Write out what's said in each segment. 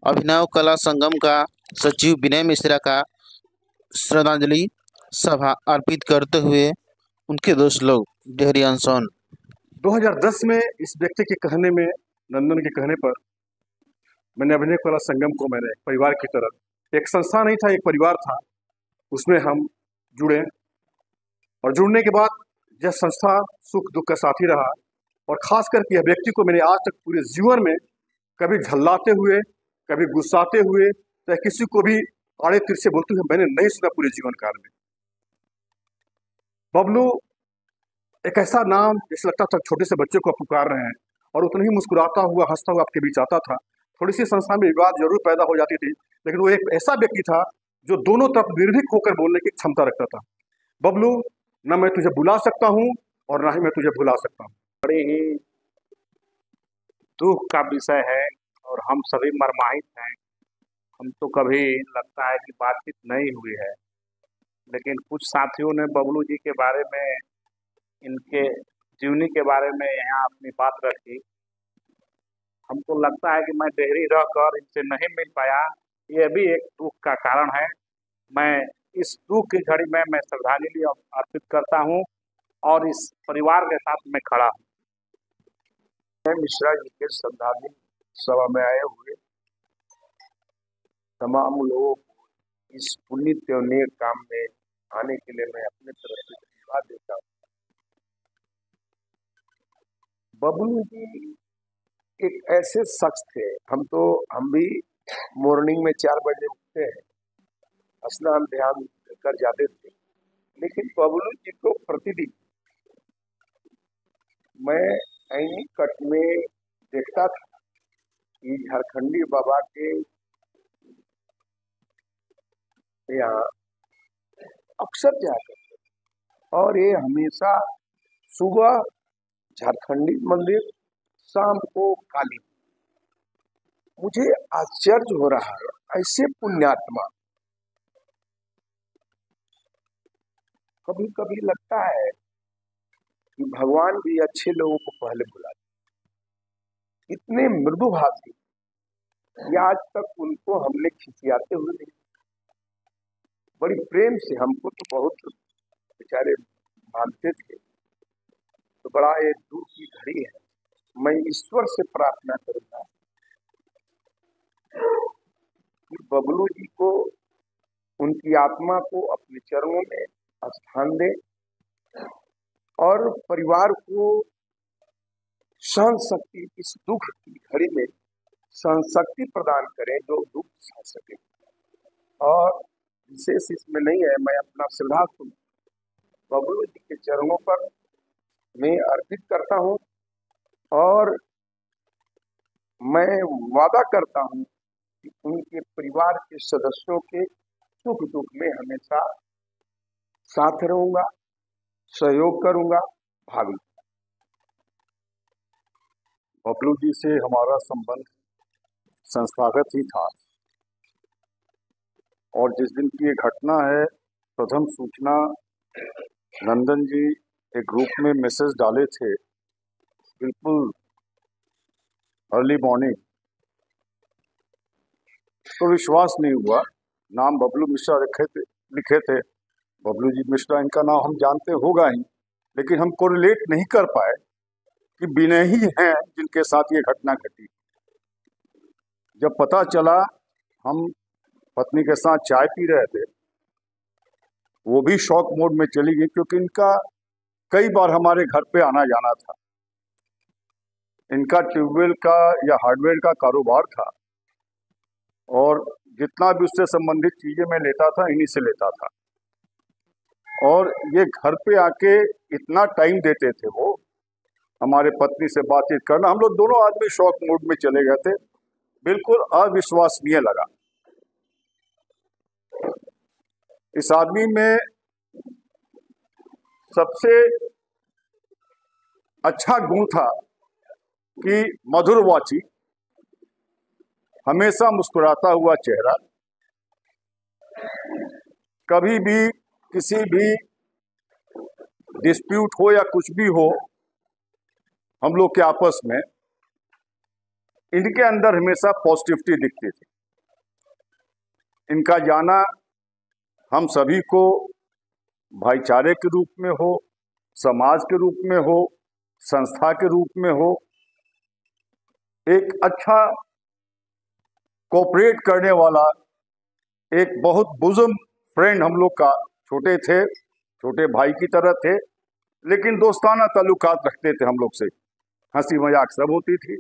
अभिनव कला संगम का सचिव विनय मिश्रा का श्रद्धांजलि सभा अर्पित करते हुए उनके दोस्त लोग डेहरी अनशन। 2010 में इस व्यक्ति के कहने में, नंदन के कहने पर, मैंने अभिनव कला संगम को मैंने परिवार की तरह, एक संस्था नहीं था, एक परिवार था, उसमें हम जुड़े। और जुड़ने के बाद यह संस्था सुख दुख का साथी रहा। और खास करके यह व्यक्ति को मैंने आज तक पूरे जीवन में कभी झल्लाते हुए, कभी गुस्साते हुए, चाहे किसी को भी आड़े तिरछे बोलते हुए मैंने नहीं सुना पूरे जीवन काल में। बबलू एक ऐसा नाम जैसे लगता था छोटे से बच्चे को आप पुकार रहे हैं, और उतना ही मुस्कुराता हुआ, हंसता हुआ आपके बीच आता था। थोड़ी सी संस्था में विवाद जरूर पैदा हो जाती थी, लेकिन वो एक ऐसा व्यक्ति था जो दोनों तरफ निर्भीक होकर बोलने की क्षमता रखता था। बबलू, न मैं तुझे बुला सकता हूँ और न ही मैं तुझे भुला सकता हूँ। बड़े ही दुख का विषय है और हम सभी मर्माहित हैं। हम तो कभी लगता है कि बातचीत नहीं हुई है, लेकिन कुछ साथियों ने बबलू जी के बारे में, इनके जीवनी के बारे में यहाँ अपनी बात रखी। हमको लगता है कि मैं डेहरी रहकर इनसे नहीं मिल पाया, यह भी एक दुख का कारण है। मैं इस दुख की घड़ी में मैं श्रद्धांजलि अर्पित करता हूँ और इस परिवार के साथ मैं खड़ा हूँ। मिश्रा जी के श्रद्धांजलि सभा में आए हुए तमाम लोगों को इस पुनीत और नेक काम में आने के लिए मैं अपने तरफ से धन्यवाद देता हूँ। बबलू जी एक ऐसे शख्स थे, हम भी मॉर्निंग में 4 बजे उठते हैं, स्नान ध्यान कर जाते थे, लेकिन बबलू जी को प्रतिदिन मैं ऐनी कट में देखता था कि झारखंडी बाबा के यहाँ अक्सर जाते थे, और ये हमेशा सुबह झारखंडी मंदिर, शाम को काली। मुझे आश्चर्य हो रहा है, ऐसे पुण्यात्मा कभी कभी लगता है कि भगवान भी अच्छे लोगों को पहले बुलाते। इतने मृदुभाषी कि आज तक उनको हमने खिसियाते हुए नहीं, बड़ी प्रेम से हमको तो बहुत बेचारे मानते थे। तो बड़ा ये दुख की घड़ी है। मैं ईश्वर से प्रार्थना करूंगा कि बबलू जी को, उनकी आत्मा को अपने चरणों में स्थान दे और परिवार को सहन शक्ति, इस दुख की घड़ी में सहन शक्ति प्रदान करें जो दुख सह सके। और विशेष इसमें नहीं है, मैं अपना श्रद्धा बबलू जी के चरणों पर मैं अर्पित करता हूँ और मैं वादा करता हूँ कि उनके परिवार के सदस्यों के सुख दुख में हमेशा साथ रहूंगा, सहयोग करूंगा, भावी। बबलू जी से हमारा संबंध संस्थागत ही था, और जिस दिन की ये घटना है, प्रथम सूचना नंदन जी एक ग्रुप में मैसेज डाले थे, बिल्कुल अर्ली मॉर्निंग, तो विश्वास नहीं हुआ। नाम बबलू मिश्रा लिखे थे। बबलू जी मिश्रा, इनका नाम हम जानते होगा ही, लेकिन हम कोरिलेट नहीं कर पाए कि विनय ही हैं जिनके साथ ये घटना घटी। जब पता चला, हम पत्नी के साथ चाय पी रहे थे, वो भी शॉक मोड में चली गई, क्योंकि इनका कई बार हमारे घर पे आना जाना था। इनका ट्यूबवेल का या हार्डवेयर का कारोबार था, और जितना भी उससे संबंधित चीजें मैं लेता था, इन्हीं से लेता था। और ये घर पे आके इतना टाइम देते थे वो हमारे पत्नी से बातचीत करना। हम लोग दोनों आदमी शॉक मूड में चले गए थे, बिल्कुल अविश्वसनीय लगा। इस आदमी में सबसे अच्छा गुण था कि मधुरवाची, हमेशा मुस्कुराता हुआ चेहरा, कभी भी किसी भी डिस्प्यूट हो या कुछ भी हो हम लोग के आपस में, इनके अंदर हमेशा पॉजिटिविटी दिखती थी। इनका जाना हम सभी को भाईचारे के रूप में हो, समाज के रूप में हो, संस्था के रूप में हो, एक अच्छा कोऑपरेट करने वाला एक बहुत बुजुर्ग फ्रेंड हम लोग का, छोटे थे, छोटे भाई की तरह थे, लेकिन दोस्ताना ताल्लुकात रखते थे हम लोग से, हंसी मजाक सब होती थी।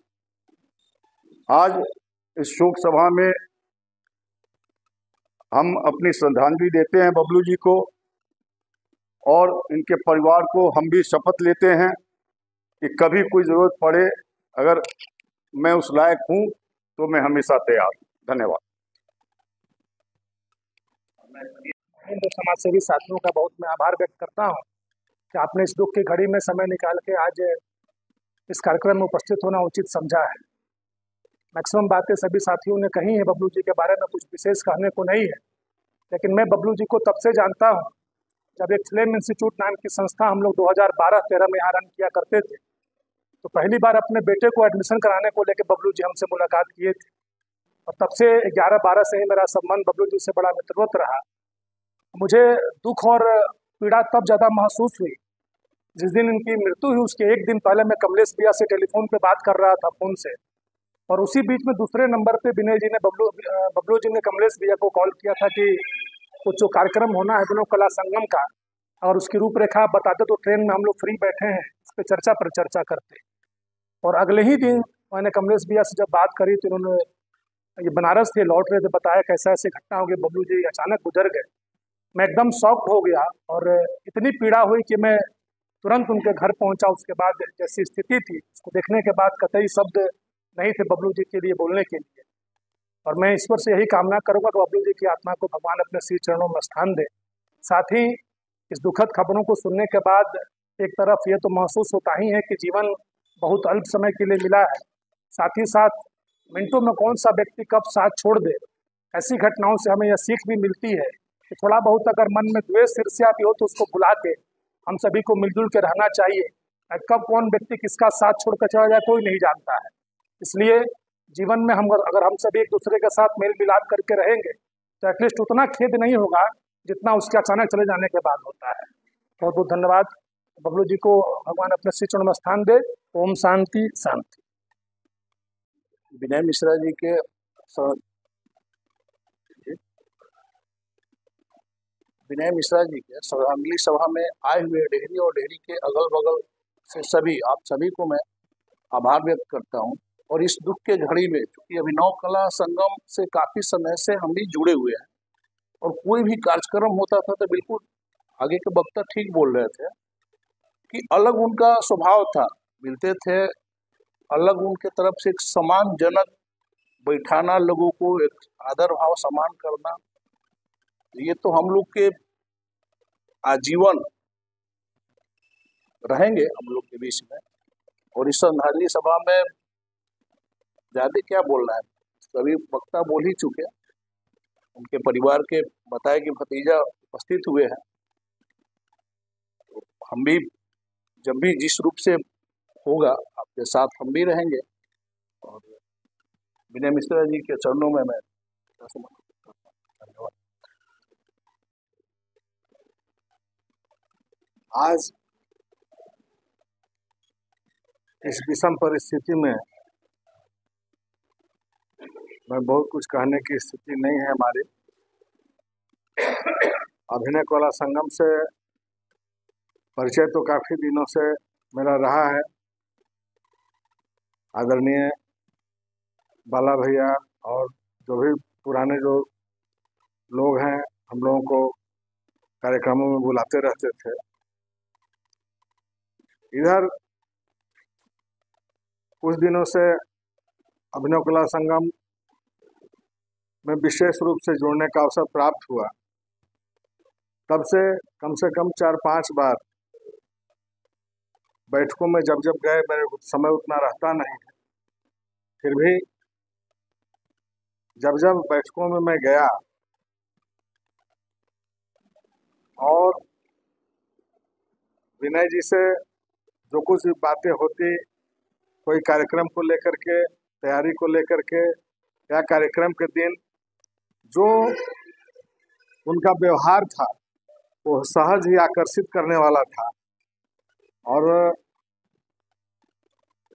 आज इस शोक सभा में हम अपनी श्रद्धांजलि देते हैं बबलू जी को, और इनके परिवार को हम भी शपथ लेते हैं कि कभी कोई ज़रूरत पड़े, अगर मैं उस लायक हूँ तो मैं हमेशा तैयार हूँ। धन्यवाद। हिंदू समाज सेवी साथियों का बहुत मैं आभार व्यक्त करता हूँ कि आपने इस दुख की घड़ी में समय निकाल के आज इस कार्यक्रम में उपस्थित होना उचित समझा है। मैक्सिमम बातें सभी साथियों ने कही हैं, बबलू जी के बारे में कुछ विशेष कहने को नहीं है, लेकिन मैं बबलू जी को तब से जानता हूँ जब एक फिल्म इंस्टीट्यूट नाम की संस्था हम लोग 2012-13 में यहाँ रन किया करते थे। तो पहली बार अपने बेटे को एडमिशन कराने को लेकर बबलू जी हमसे मुलाकात किए थे, और तब से 11-12 से ही मेरा संबंध बबलू जी से बड़ा मित्रवत रहा। मुझे दुख और पीड़ा तब ज़्यादा महसूस हुई जिस दिन इनकी मृत्यु हुई। उसके एक दिन पहले मैं कमलेश भैया से टेलीफोन पे बात कर रहा था फ़ोन से, और उसी बीच में दूसरे नंबर पे विनय जी ने बबलू जी ने कमलेश भैया को कॉल किया था कि कुछ जो कार्यक्रम होना है अभिनव कला संगम का, और उसकी रूपरेखा आप बताते तो ट्रेन में हम लोग फ्री बैठे हैं, इस पर चर्चा करते। और अगले ही दिन मैंने कमलेश भैया से जब बात करी तो उन्होंने, ये बनारस थे, लौट रहे थे, बताया कैसा ऐसी घटना हो गई, बबलू जी अचानक गुजर गए। मैं एकदम शॉक्ड हो गया और इतनी पीड़ा हुई कि मैं तुरंत उनके घर पहुंचा। उसके बाद जैसी स्थिति थी उसको देखने के बाद कतई शब्द नहीं थे बबलू जी के लिए बोलने के लिए, और मैं ईश्वर से यही कामना करूंगा कि बबलू जी की आत्मा को भगवान अपने श्री चरणों में स्थान दे। साथ ही इस दुखद खबरों को सुनने के बाद एक तरफ ये तो महसूस होता ही है कि जीवन बहुत अल्प समय के लिए मिला है, साथ ही साथ मिनटों में कौन सा व्यक्ति कब साथ छोड़ दे। ऐसी घटनाओं से हमें यह सीख भी मिलती है कि थोड़ा बहुत अगर मन में द्वेष ईर्ष्या भी हो तो उसको भुला के हम सभी को मिलजुल के रहना चाहिए। कब कौन व्यक्ति किसका साथ छोड़ कर चला जाए कोई नहीं जानता है, इसलिए जीवन में हम अगर हम सभी एक दूसरे के साथ मेल मिलाप करके रहेंगे तो एटलीस्ट उतना खेद नहीं होगा जितना उसके अचानक चले जाने के बाद होता है। बहुत बहुत धन्यवाद। बबलू जी को भगवान अपने श्री चरणों में स्थान दे। ओम शांति शांति। विनय मिश्रा जी के विनय मिश्रा जी के श्रद्धांजलि सभा में आए हुए डेहरी और डेहरी के अगल बगल से सभी आप सभी को मैं आभार व्यक्त करता हूं। और इस दुख के घड़ी में चूंकि अभिनव कला संगम से काफी समय से हम भी जुड़े हुए हैं, और कोई भी कार्यक्रम होता था तो बिल्कुल आगे के वक्ता ठीक बोल रहे थे कि अलग उनका स्वभाव था, मिलते थे, अलग उनके तरफ से एक सम्मानजनक बैठाना, लोगों को एक आदर भाव सम्मान करना, ये तो हम लोग के आजीवन रहेंगे हम लोग के बीच में। और इस श्रद्धांजलि सभा में ज्यादा क्या बोलना है, सभी वक्ता बोल ही चुके। उनके परिवार के बताए कि भतीजा उपस्थित हुए हैं, तो हम भी जब भी जिस रूप से होगा आपके साथ हम भी रहेंगे। और विनय मिश्रा जी के चरणों में मैं धन्यवाद। आज इस विषम परिस्थिति में मैं बहुत कुछ कहने की स्थिति नहीं है हमारी। अभिनय कला संगम से परिचय तो काफ़ी दिनों से मेरा रहा है। आदरणीय बाला भैया और जो भी पुराने जो लोग हैं हम लोगों को कार्यक्रमों में बुलाते रहते थे। इधर कुछ दिनों से अभिनव कला संगम में विशेष रूप से जुड़ने का अवसर प्राप्त हुआ। तब से कम 4-5 बार बैठकों में जब गए, मेरे समय उतना रहता नहीं, फिर भी जब बैठकों में मैं गया और विनय जी से जो कुछ बातें होती, कोई कार्यक्रम को लेकर के, तैयारी को लेकर के, या कार्यक्रम के दिन जो उनका व्यवहार था वो सहज ही आकर्षित करने वाला था। और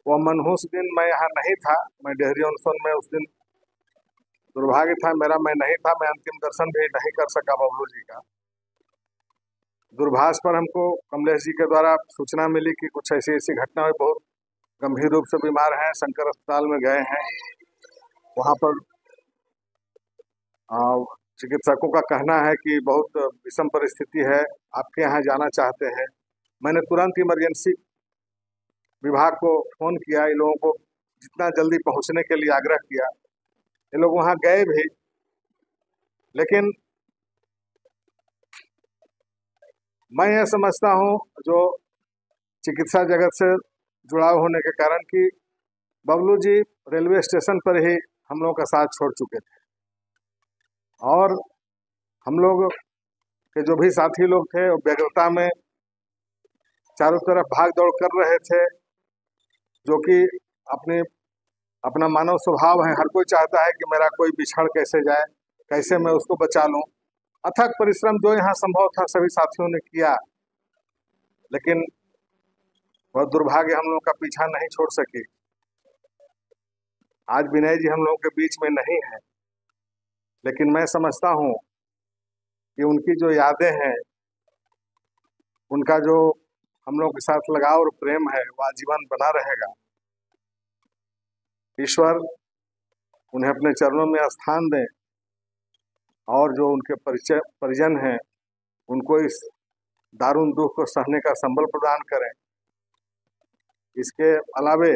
वह मनहूस दिन मैं यहाँ नहीं था, मैं डेहरी अनशन में उस दिन दुर्भाग्य था मेरा, मैं नहीं था, मैं अंतिम दर्शन भी नहीं कर सका बबलू जी का। दूरभाष पर हमको कमलेश जी के द्वारा सूचना मिली कि कुछ ऐसी ऐसी घटना हुई, बहुत गंभीर रूप से बीमार हैं, शंकर अस्पताल में गए हैं। वहाँ पर चिकित्सकों का कहना है कि बहुत विषम परिस्थिति है, आपके यहाँ जाना चाहते हैं। मैंने तुरंत इमरजेंसी विभाग को फोन किया, इन लोगों को जितना जल्दी पहुंचने के लिए आग्रह किया। ये लोग वहां गए भी, लेकिन मैं यह समझता हूं जो चिकित्सा जगत से जुड़ाव होने के कारण कि बबलू जी रेलवे स्टेशन पर ही हम लोगों का साथ छोड़ चुके थे, और हम लोग के जो भी साथी लोग थे वो व्यग्रता में चारों तरफ भाग दौड़ कर रहे थे, जो कि अपना मानव स्वभाव है। हर कोई चाहता है कि मेरा कोई बिछड़ कैसे जाए, कैसे मैं उसको बचा लूं। अथक परिश्रम जो यहाँ संभव था सभी साथियों ने किया, लेकिन वह दुर्भाग्य हम लोगों का पीछा नहीं छोड़ सकी। आज विनय जी हम लोगों के बीच में नहीं है, लेकिन मैं समझता हूँ कि उनकी जो यादें हैं, उनका जो हम लोगों के साथ लगाव और प्रेम है, वह आजीवन बना रहेगा। ईश्वर उन्हें अपने चरणों में स्थान दें, और जो उनके परिजन हैं उनको इस दारुण दुख को सहने का संबल प्रदान करें। इसके अलावे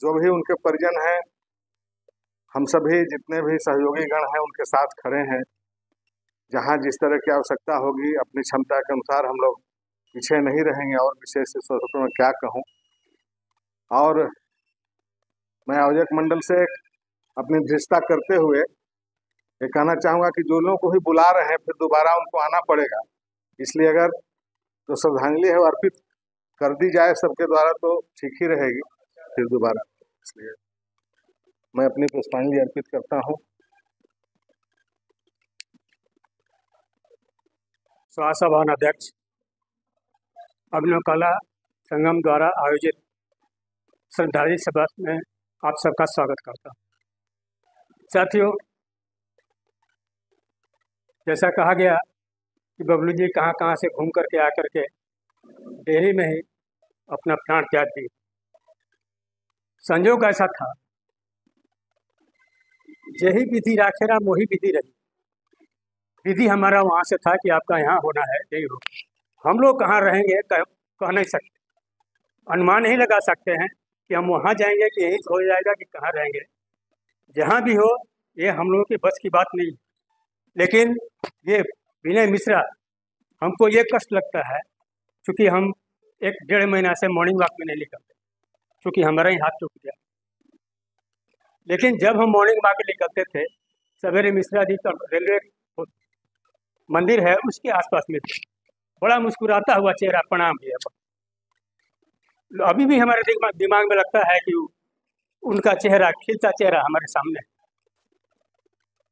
जो भी उनके परिजन हैं, हम सभी जितने भी सहयोगी गण हैं उनके साथ खड़े हैं। जहां जिस तरह की आवश्यकता होगी अपनी क्षमता के अनुसार हम लोग पीछे नहीं रहेंगे। और विशेष रूप में क्या कहूं, और मैं आयोजक मंडल से अपनी धृष्टता करते हुए ये कहना चाहूँगा कि जो लोगों को भी बुला रहे हैं फिर दोबारा उनको आना पड़ेगा, इसलिए अगर जो श्रद्धांजलि है वो अर्पित कर दी जाए सबके द्वारा तो ठीक ही रहेगी फिर दोबारा। इसलिए मैं अपनी पुष्पांजलि अर्पित करता हूँ। स्वास्थ्य भवन अध्यक्ष अभिनव कला संगम द्वारा आयोजित श्रद्धांजलि सभा में आप सबका स्वागत करता हूँ। साथियों, जैसा कहा गया कि बबलू जी कहाँ कहाँ से घूम करके आकर के डेहरी में ही अपना प्राण त्याग दिए। संजोग ऐसा था, यही विधि राखेरा मोही विधि रही। विधि हमारा वहाँ से था कि आपका यहाँ होना है, यही हो। हम लोग कहाँ रहेंगे कह नहीं सकते, अनुमान नहीं लगा सकते हैं कि हम वहाँ जाएंगे कि यहीं हो जाएगा कि कहाँ रहेंगे। जहाँ भी हो ये हम लोगों की बस की बात नहीं। लेकिन ये विनय मिश्रा, हमको ये कष्ट लगता है क्योंकि हम 1-1.5 महीना से मॉर्निंग वॉक में नहीं निकलते, क्योंकि हमारा ही हाथ टूट गया। लेकिन जब हम मॉर्निंग वॉक निकलते थे, सवेरे मिश्रा जी का रेलवे मंदिर है उसके आसपास में थे, बड़ा मुस्कुराता हुआ चेहरा, प्रणाम किया। अभी भी हमारे दिमाग में लगता है कि उनका चेहरा, खिलता चेहरा हमारे सामने।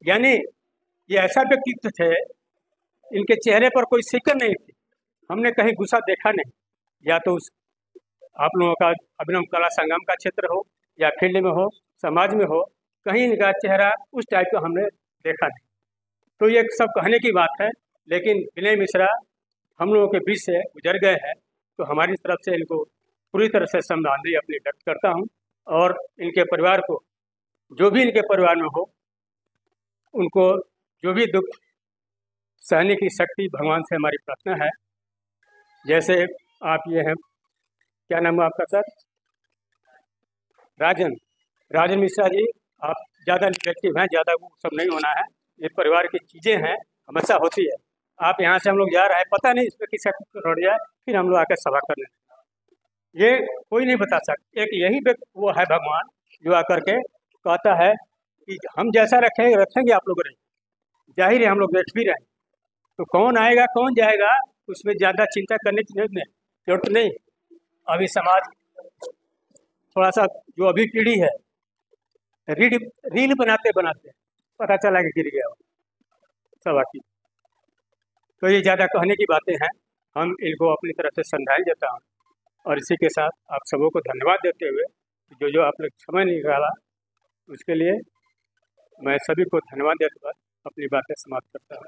यानी ये ऐसा व्यक्तित्व थे, इनके चेहरे पर कोई सिकन नहीं थी। हमने कहीं गुस्सा देखा नहीं, या तो उस आप लोगों का अभिनव कला संगम का क्षेत्र हो या फील्ड में हो, समाज में हो, कहीं इनका चेहरा उस टाइप का हमने देखा नहीं। तो ये सब कहने की बात है, लेकिन विनय मिश्रा हम लोगों के बीच से गुजर गए हैं, तो हमारी तरफ से इनको पूरी तरह से श्रद्धांजलि अपनी व्यक्त करता हूँ। और इनके परिवार को, जो भी इनके परिवार में हो, उनको जो भी दुख सहने की शक्ति भगवान से हमारी प्रार्थना है। जैसे आप ये हैं, क्या नाम है आपका सर? राजन मिश्रा जी, आप ज़्यादा निगेटिव हैं, ज़्यादा वो सब नहीं होना है। ये परिवार की चीज़ें हैं, हमेशा होती है। आप यहाँ से हम लोग जा रहे हैं, पता नहीं इसमें किसका रोड जाए, फिर हम लोग आकर सभा करने, ये कोई नहीं बता सकता। एक यही वो है भगवान जो आकर के कहता है कि हम जैसा रखेंगे आप लोग रहेंगे। जाहिर है हम लोग बैठ भी रहे, तो कौन आएगा कौन जाएगा उसमें ज़्यादा चिंता करने की जरूरत नहीं। अभी समाज थोड़ा सा, जो अभी पीढ़ी है, रील बनाते बनाते पता चला कि गिर गया। सभा की। तो ये ज़्यादा कहने की बातें हैं, हम इनको अपनी तरफ से श्रद्धांजलि देता हूँ और इसी के साथ आप सबों को धन्यवाद देते हुए जो आप लोग समय निकाला उसके लिए मैं सभी को धन्यवाद देते हुए अपनी बातें समाप्त करता हूँ।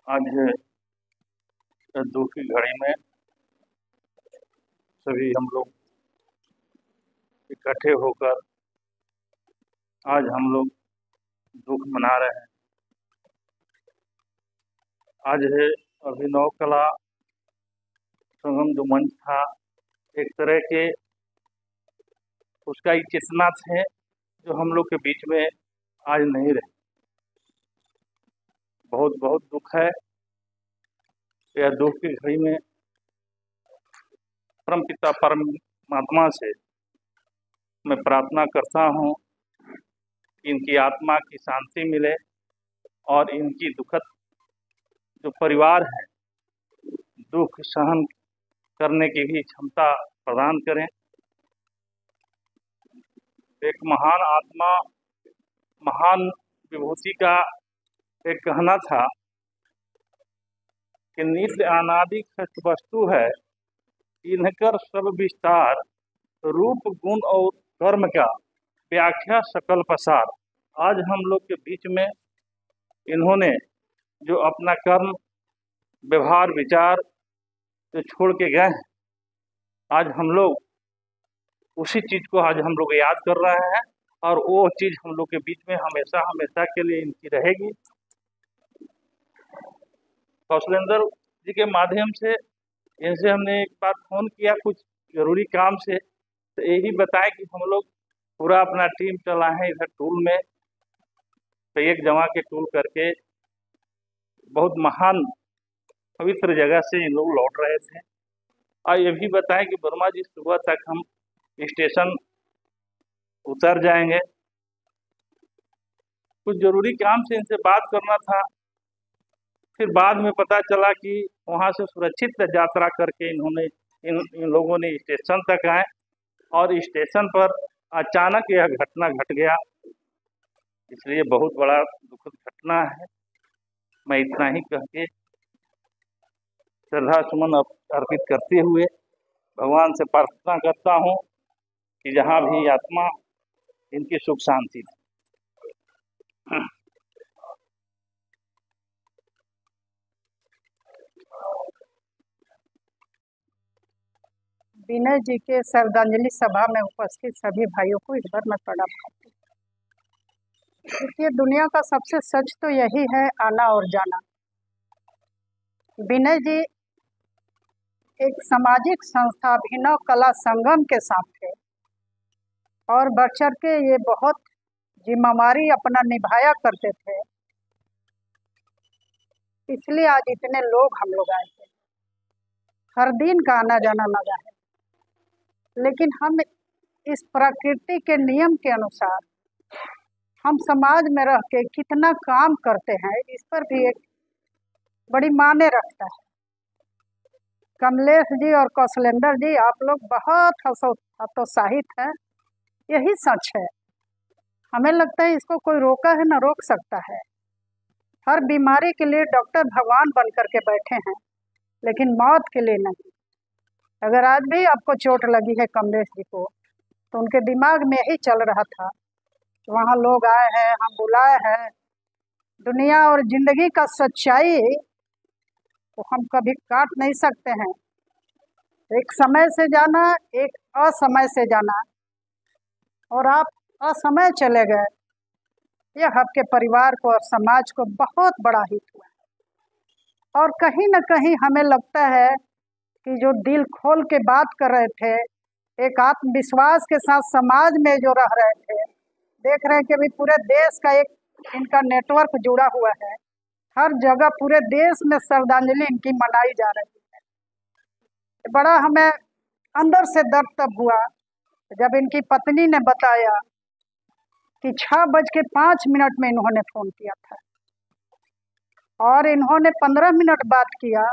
आज दुख की घड़ी में सभी हम लोग इकट्ठे होकर आज हम लोग दुख मना रहे हैं। आज है अभिनव कला संगम जो मंच था, एक तरह के उसका एक चेतना थे जो हम लोग के बीच में आज नहीं रहे। बहुत बहुत दुख है। यह दुख की घड़ी में परम पिता परमात्मा से मैं प्रार्थना करता हूँ कि इनकी आत्मा की शांति मिले और इनकी दुखद जो परिवार है दुख सहन करने की भी क्षमता प्रदान करें। एक महान आत्मा महान विभूति का एक कहना था कि नित्य अनादि खट वस्तु है, इनकर सब विस्तार रूप गुण और कर्म का व्याख्या सकल पसार। आज हम लोग के बीच में इन्होंने जो अपना कर्म व्यवहार विचार जो छोड़ के गए हैं, आज हम लोग उसी चीज़ को आज हम लोग याद कर रहे हैं और वो चीज़ हम लोग के बीच में हमेशा हमेशा के लिए इनकी रहेगी। कौशलेंद्र जी के माध्यम से इनसे हमने एक बार फ़ोन किया कुछ ज़रूरी काम से, तो यही बताया कि हम लोग पूरा अपना टीम चला है इधर टूल में, तो एक जमा के टूल करके बहुत महान पवित्र जगह से इन लोग लौट रहे थे। और ये भी बताएं कि वर्मा जी सुबह तक हम स्टेशन उतर जाएंगे। कुछ ज़रूरी काम से इनसे बात करना था, फिर बाद में पता चला कि वहाँ से सुरक्षित यात्रा करके इन्होंने इन लोगों ने स्टेशन तक आए और स्टेशन पर अचानक यह घटना घट गया। इसलिए बहुत बड़ा दुखद घटना है। मैं इतना ही कह के श्रद्धा सुमन अर्पित करते हुए भगवान से प्रार्थना करता हूँ कि जहाँ भी आत्मा इनकी सुख शांति दे। विनय जी के श्रद्धांजलि सभा में उपस्थित सभी भाइयों को इस बार मैं प्रणाम करती हूँ। देखिए, दुनिया का सबसे सच तो यही है, आना और जाना। विनय जी एक सामाजिक संस्था अभिनव कला संगम के साथ थे और बढ़ चढ़ के ये बहुत जिम्मेवारी अपना निभाया करते थे, इसलिए आज इतने लोग हम लोग आए थे। हर दिन का आना जाना लगा है, लेकिन हम इस प्रकृति के नियम के अनुसार हम समाज में रह के कितना काम करते हैं, इस पर भी एक बड़ी मायने रखता है। कमलेश जी और कौशलेंद्र जी, आप लोग बहुत हतोत्साहित हैं, यही सच है। हमें लगता है इसको कोई रोका है ना रोक सकता है। हर बीमारी के लिए डॉक्टर भगवान बन करके बैठे हैं, लेकिन मौत के लिए नहीं। अगर आज भी आपको चोट लगी है कमलेश जी को, तो उनके दिमाग में यही चल रहा था कि वहाँ लोग आए हैं, हम बुलाए हैं। दुनिया और जिंदगी का सच्चाई को हम कभी काट नहीं सकते हैं। एक समय से जाना, एक असमय से जाना, और आप असमय चले गए, यह आपके परिवार को और समाज को बहुत बड़ा हित हुआ। और कहीं न कहीं हमें लगता है कि जो दिल खोल के बात कर रहे थे, एक आत्मविश्वास के साथ समाज में जो रह रहे थे, देख रहे हैं कि अभी पूरे देश का एक इनका नेटवर्क जुड़ा हुआ है। हर जगह पूरे देश में श्रद्धांजलि इनकी मनाई जा रही है। बड़ा हमें अंदर से दर्द तब हुआ जब इनकी पत्नी ने बताया कि 6:05 में इन्होंने फ़ोन किया था और इन्होंने 15 मिनट बात किया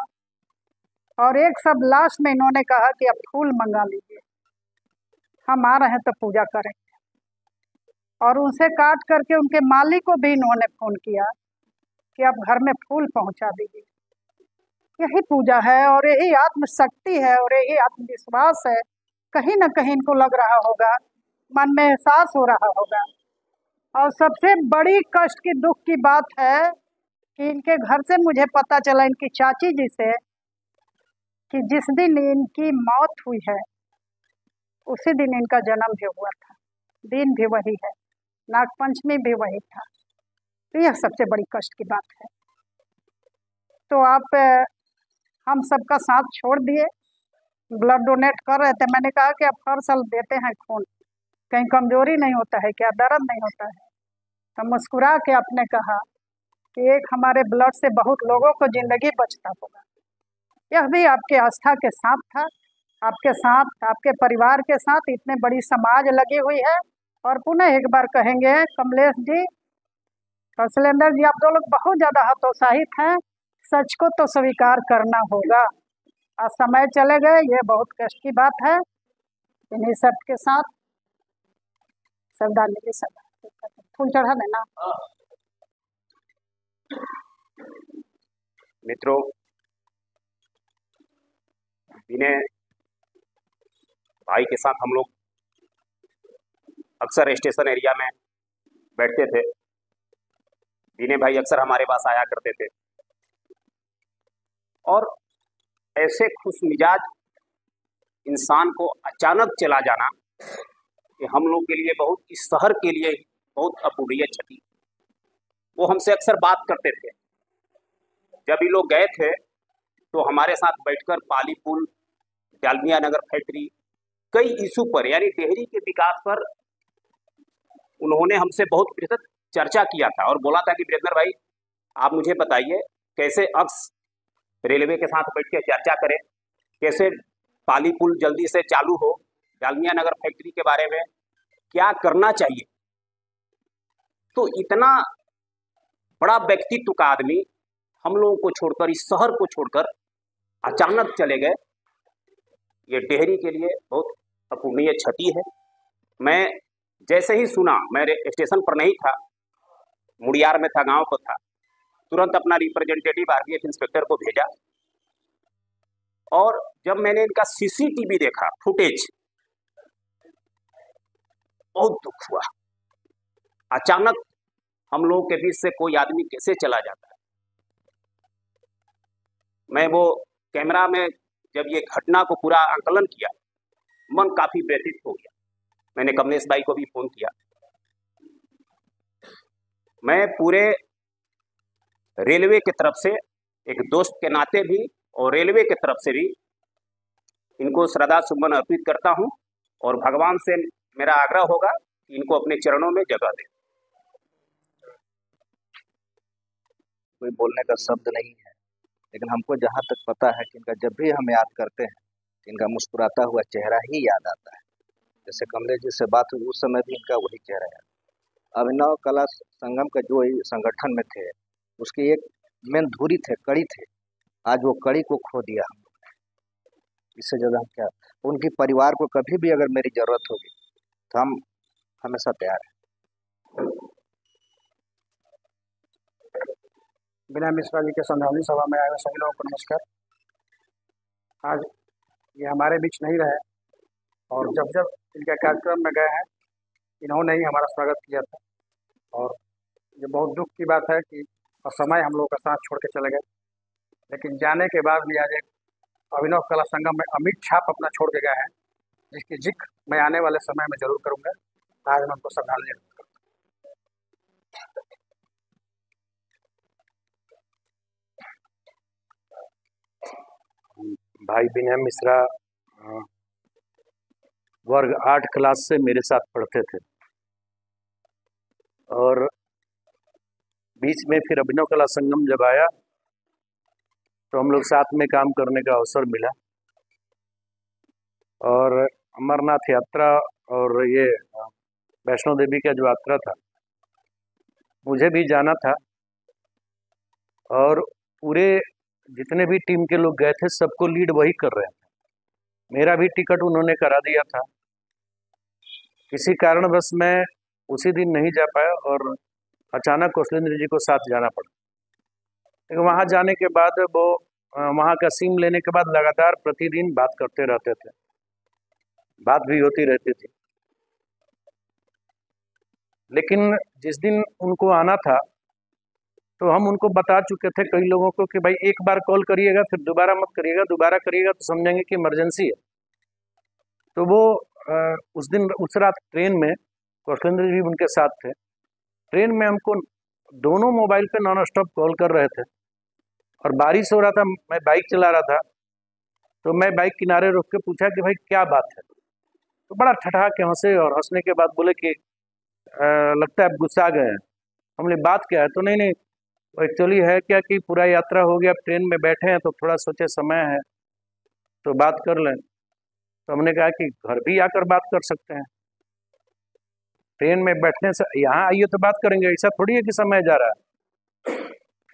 और एक सब लास्ट में इन्होंने कहा कि अब फूल मंगा लीजिए। हम आ रहे हैं तो पूजा करेंगे। और उनसे काट करके उनके मालिक को भी इन्होंने फ़ोन किया कि आप घर में फूल पहुंचा दीजिए। यही पूजा है और यही आत्मशक्ति है और यही आत्मविश्वास है। कहीं ना कहीं इनको लग रहा होगा, मन में एहसास हो रहा होगा। और सबसे बड़ी कष्ट की दुख की बात है कि इनके घर से मुझे पता चला, इनकी चाची जी से, कि जिस दिन इनकी मौत हुई है उसी दिन इनका जन्म भी हुआ था। दिन भी वही है, नागपंचमी भी वही था। तो यह सबसे बड़ी कष्ट की बात है। तो आप हम सबका साथ छोड़ दिए, ब्लड डोनेट कर रहे थे। मैंने कहा कि आप हर साल देते हैं खून, कहीं कमजोरी नहीं होता है क्या, दर्द नहीं होता है? तो मुस्कुरा के आपने कहा कि एक हमारे ब्लड से बहुत लोगों को जिंदगी बचता होगा। यह भी आपके आस्था के साथ था, आपके साथ, आपके परिवार के साथ इतने बड़ी समाज लगी हुई है। और पुनः एक बार कहेंगे, कमलेश जी और शैलेंद्र जी, आप दो लोग बहुत ज़्यादा हतोत्साहित हैं। सच को तो स्वीकार करना होगा। आज समय चले गए, ये बहुत कष्ट की बात है। इन्हीं सब के साथ श्रद्धांजलि सभा फूल चढ़ा देना। मित्रों, विनय भाई के साथ हम लोग अक्सर स्टेशन एरिया में बैठते थे। विनय भाई अक्सर हमारे पास आया करते थे और ऐसे खुश मिजाज इंसान को अचानक चला जाना कि हम लोग के लिए बहुत, इस शहर के लिए बहुत अपूरणीय क्षति। वो हमसे अक्सर बात करते थे। जब ये लोग गए थे तो हमारे साथ बैठकर पाली पुल, डालमिया नगर फैक्ट्री, कई इशू पर, यानी डेहरी के विकास पर उन्होंने हमसे बहुत विस्तृत चर्चा किया था और बोला था कि वीरेंद्र भाई, आप मुझे बताइए कैसे अक्स रेलवे के साथ बैठ के चर्चा करें, कैसे पाली पुल जल्दी से चालू हो, डालमिया नगर फैक्ट्री के बारे में क्या करना चाहिए। तो इतना बड़ा व्यक्तित्व का आदमी हम लोगों को छोड़कर, इस शहर को छोड़कर अचानक चले गए। ये डेहरी के लिए बहुत अपूरणीय क्षति है। मैं जैसे ही सुना, मैं स्टेशन पर नहीं था, मुड़ियार में था, गांव पर था, तुरंत अपना रिप्रेजेंटेटिव आरपीएफ इंस्पेक्टर को भेजा। और जब मैंने इनका सीसीटीवी देखा, फुटेज, बहुत दुख हुआ। अचानक हम लोगों के बीच से कोई आदमी कैसे चला जाता है। मैं वो कैमरा में जब ये घटना को पूरा आंकलन किया, मन काफी व्यथित हो गया। मैंने कमलेश भाई को भी फोन किया। मैं पूरे रेलवे की तरफ से, एक दोस्त के नाते भी और रेलवे की तरफ से भी, इनको श्रद्धा सुमन अर्पित करता हूं और भगवान से मेरा आग्रह होगा कि इनको अपने चरणों में जगह दें। कोई बोलने का शब्द नहीं है, लेकिन हमको जहाँ तक पता है कि इनका जब भी हम याद करते हैं, इनका मुस्कुराता हुआ चेहरा ही याद आता है। जैसे कमलेश जी से बात हुई, उस समय भी इनका वही चेहरा है। अभिनव कला संगम का जो संगठन में थे, उसकी एक मेन धुरी थे, कड़ी थे। आज वो कड़ी को खो दिया हम लोग ने। इससे ज़्यादा हम क्या, उनकी परिवार को कभी भी अगर मेरी ज़रूरत होगी तो हम हमेशा तैयार हैं। विनय मिश्रा जी के श्रद्धांजलि सभा में आए हुए सभी लोगों को नमस्कार। आज ये हमारे बीच नहीं रहे और जब जब इनके कार्यक्रम में गए हैं, इन्होंने ही हमारा स्वागत किया था। और ये बहुत दुख की बात है कि समय हम लोगों का साथ छोड़ के चले गए, लेकिन जाने के बाद भी आज एक अभिनव कला संगम में अमिट छाप अपना छोड़ के गए हैं, जिसकी जिक्र मैं आने वाले समय में जरूर करूँगा। आज मैं उनको श्रद्धांजलि अर्पित करता हूं। भाई विनय मिश्रा वर्ग 8 क्लास से मेरे साथ पढ़ते थे और बीच में फिर अभिनव कला संगम जब आया तो हम लोग साथ में काम करने का अवसर मिला। और अमरनाथ यात्रा और ये वैष्णो देवी का जो यात्रा था, मुझे भी जाना था और पूरे जितने भी टीम के लोग गए थे सबको लीड वही कर रहे थे। मेरा भी टिकट उन्होंने करा दिया था किसी कारणवश मैं उसी दिन नहीं जा पाया और अचानक कौशलेंद्र जी को साथ जाना पड़ा। लेकिन वहाँ जाने के बाद वो वहाँ का सिम लेने के बाद लगातार प्रतिदिन बात करते रहते थे, बात भी होती रहती थी। लेकिन जिस दिन उनको आना था तो हम उनको बता चुके थे कई लोगों को कि भाई एक बार कॉल करिएगा, फिर दोबारा मत करिएगा, दोबारा करिएगा तो समझेंगे कि इमरजेंसी है। तो वो उस दिन उस रात ट्रेन में कौशलेंद्र जी उनके साथ थे। ट्रेन में हमको दोनों मोबाइल पे नॉन स्टॉप कॉल कर रहे थे और बारिश हो रहा था, मैं बाइक चला रहा था। तो मैं बाइक किनारे रोक के पूछा कि भाई क्या बात है, तो बड़ा ठठा के हंसे और हंसने के बाद बोले कि लगता है आप गुस्सा गए हैं। हमने बात क्या है, तो नहीं एक्चुअली है क्या कि पूरा यात्रा हो गया, अब ट्रेन में बैठे हैं तो थोड़ा सोचे समय है तो बात कर लें। तो हमने कहा कि घर भी आकर बात कर सकते हैं, ट्रेन में बैठने से यहाँ आइए तो बात करेंगे, ऐसा थोड़ी है कि समय जा रहा है।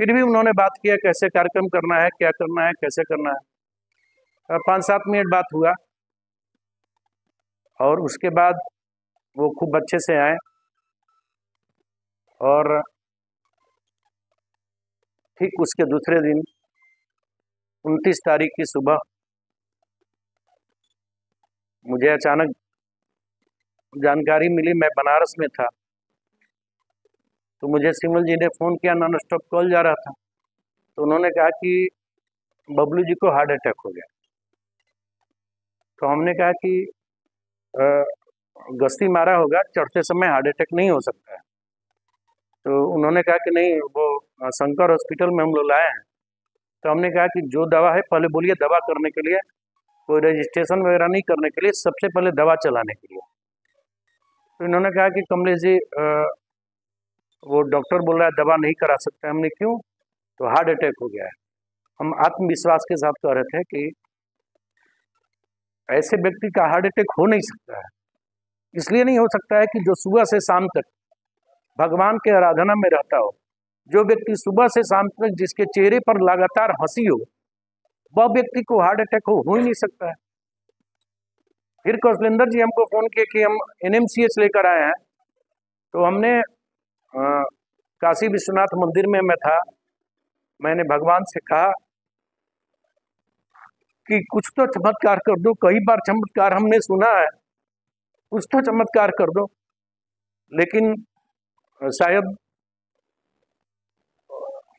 फिर भी उन्होंने बात किया कैसे कार्यक्रम करना है, क्या करना है, कैसे करना है। 5-7 मिनट बात हुआ और उसके बाद वो खूब अच्छे से आए और ठीक उसके दूसरे दिन 29 तारीख की सुबह मुझे अचानक जानकारी मिली, मैं बनारस में था, तो मुझे सिमल जी ने फ़ोन किया, नॉन स्टॉप कॉल जा रहा था। तो उन्होंने कहा कि बबलू जी को हार्ट अटैक हो गया। तो हमने कहा कि गश्ती मारा होगा, चढ़ते समय हार्ट अटैक नहीं हो सकता है। तो उन्होंने कहा कि नहीं, वो शंकर हॉस्पिटल में हम लोग लाए हैं। तो हमने कहा कि जो दवा है पहले बोलिए, दवा करने के लिए कोई रजिस्ट्रेशन वगैरह नहीं करने के लिए, सबसे पहले दवा चलाने के लिए। तो इन्होंने कहा कि कमलेश जी वो डॉक्टर बोल रहा है दवा नहीं करा सकते। हमने क्यों, तो हार्ट अटैक हो गया है। हम आत्मविश्वास के साथ कह रहे थे कि ऐसे व्यक्ति का हार्ट अटैक हो नहीं सकता है। इसलिए नहीं हो सकता है कि जो सुबह से शाम तक भगवान के आराधना में रहता हो, जो व्यक्ति सुबह से शाम तक जिसके चेहरे पर लगातार हंसी हो, वह व्यक्ति को हार्ट अटैक हो ही नहीं सकता है। फिर कौशलेंद्र जी हमको फ़ोन किए कि हम NMCH लेकर आए हैं। तो हमने काशी विश्वनाथ मंदिर में मैं था, मैंने भगवान से कहा कि कुछ तो चमत्कार कर दो, कई बार चमत्कार हमने सुना है, कुछ तो चमत्कार कर दो। लेकिन शायद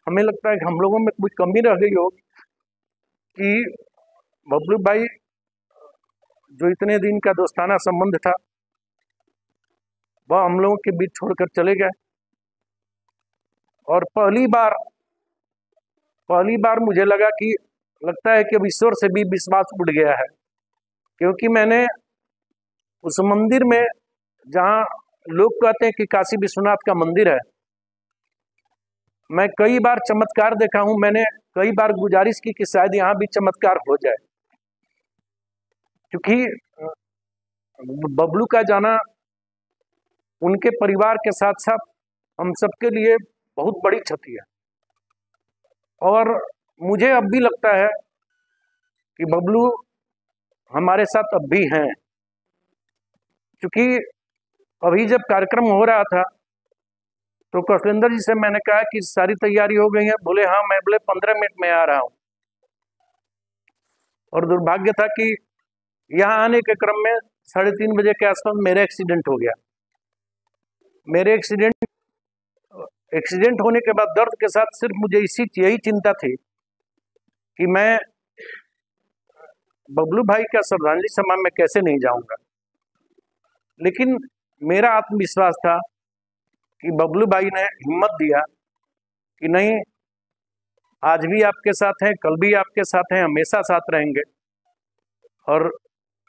हमें लगता है कि हम लोगों में कुछ कमी रह गई हो कि बबलू भाई जो इतने दिन का दोस्ताना संबंध था वह हम लोगों के बीच छोड़कर चले गए। और पहली बार मुझे लगता है कि अब ईश्वर से भी विश्वास उठ गया है, क्योंकि मैंने उस मंदिर में, जहाँ लोग कहते हैं कि काशी विश्वनाथ का मंदिर है, मैं कई बार चमत्कार देखा हूँ। मैंने कई बार गुजारिश की कि शायद यहाँ भी चमत्कार हो जाए, क्योंकि बबलू का जाना उनके परिवार के साथ साथ हम सबके लिए बहुत बड़ी क्षति है। और मुझे अब भी लगता है कि बबलू हमारे साथ अब भी हैं, क्योंकि अभी जब कार्यक्रम हो रहा था तो कौशलेंद्र जी से मैंने कहा कि सारी तैयारी हो गई है। बोले हाँ। मैं बोले 15 मिनट में आ रहा हूँ। और दुर्भाग्य था कि यहाँ आने के क्रम में 3:30 बजे के आसपास मेरा एक्सीडेंट हो गया। मेरे एक्सीडेंट होने के बाद दर्द के साथ सिर्फ मुझे यही चिंता थी कि मैं बबलू भाई का श्रद्धांजलि सभा में कैसे नहीं जाऊंगा। लेकिन मेरा आत्मविश्वास था कि बबलू भाई ने हिम्मत दिया कि नहीं, आज भी आपके साथ हैं, कल भी आपके साथ हैं, हमेशा साथ रहेंगे। और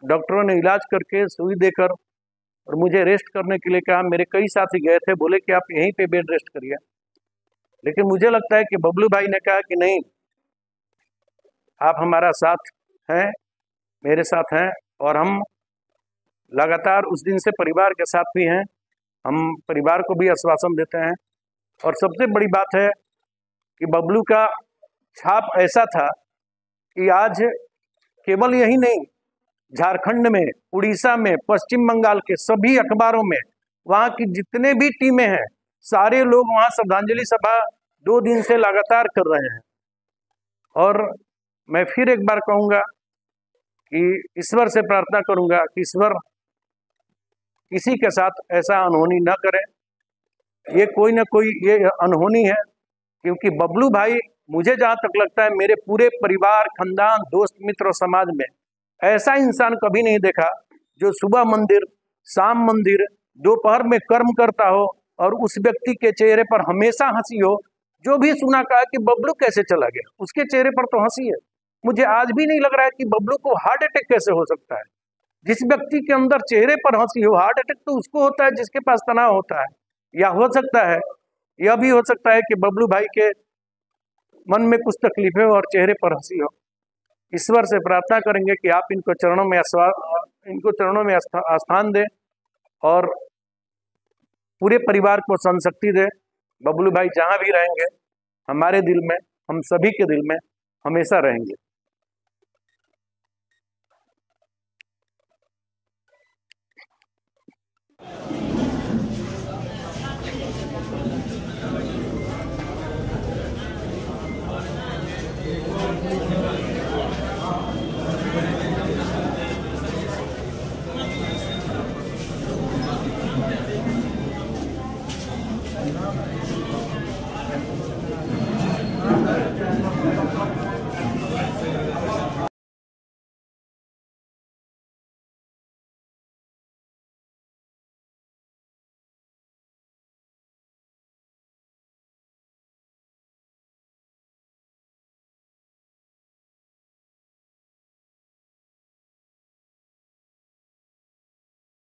डॉक्टरों ने इलाज करके सुई देकर और मुझे रेस्ट करने के लिए कहा। मेरे कई साथी गए थे, बोले कि आप यहीं पे बेड रेस्ट करिए, लेकिन मुझे लगता है कि बबलू भाई ने कहा कि नहीं, आप हमारा साथ हैं, मेरे साथ हैं, और हम लगातार उस दिन से परिवार के साथ भी हैं। हम परिवार को भी आश्वासन देते हैं। और सबसे बड़ी बात है कि बबलू का छाप ऐसा था कि आज केवल यही नहीं, झारखंड में, उड़ीसा में, पश्चिम बंगाल के सभी अखबारों में वहां की जितने भी टीमें हैं सारे लोग वहां श्रद्धांजलि सभा 2 दिन से लगातार कर रहे हैं। और मैं फिर एक बार कहूंगा कि ईश्वर से प्रार्थना करूंगा कि ईश्वर किसी के साथ ऐसा अनहोनी न करे। ये कोई ना कोई ये अनहोनी है, क्योंकि बबलू भाई, मुझे जहां तक लगता है, मेरे पूरे परिवार, खानदान, दोस्त मित्र और समाज में ऐसा इंसान कभी नहीं देखा जो सुबह मंदिर, शाम मंदिर, दोपहर में कर्म करता हो और उस व्यक्ति के चेहरे पर हमेशा हंसी हो। जो भी सुना कहा कि बबलू कैसे चला गया, उसके चेहरे पर तो हंसी है। मुझे आज भी नहीं लग रहा है कि बबलू को हार्ट अटैक कैसे हो सकता है। जिस व्यक्ति के अंदर चेहरे पर हंसी हो, हार्ट अटैक तो उसको होता है जिसके पास तनाव होता है। या हो सकता है, यह भी हो सकता है कि बबलू भाई के मन में कुछ तकलीफें हो और चेहरे पर हंसी हो। ईश्वर से प्रार्थना करेंगे कि आप इनको चरणों में स्थान दें और पूरे परिवार को संशक्ति दे। बबलू भाई जहां भी रहेंगे हमारे दिल में, हम सभी के दिल में हमेशा रहेंगे।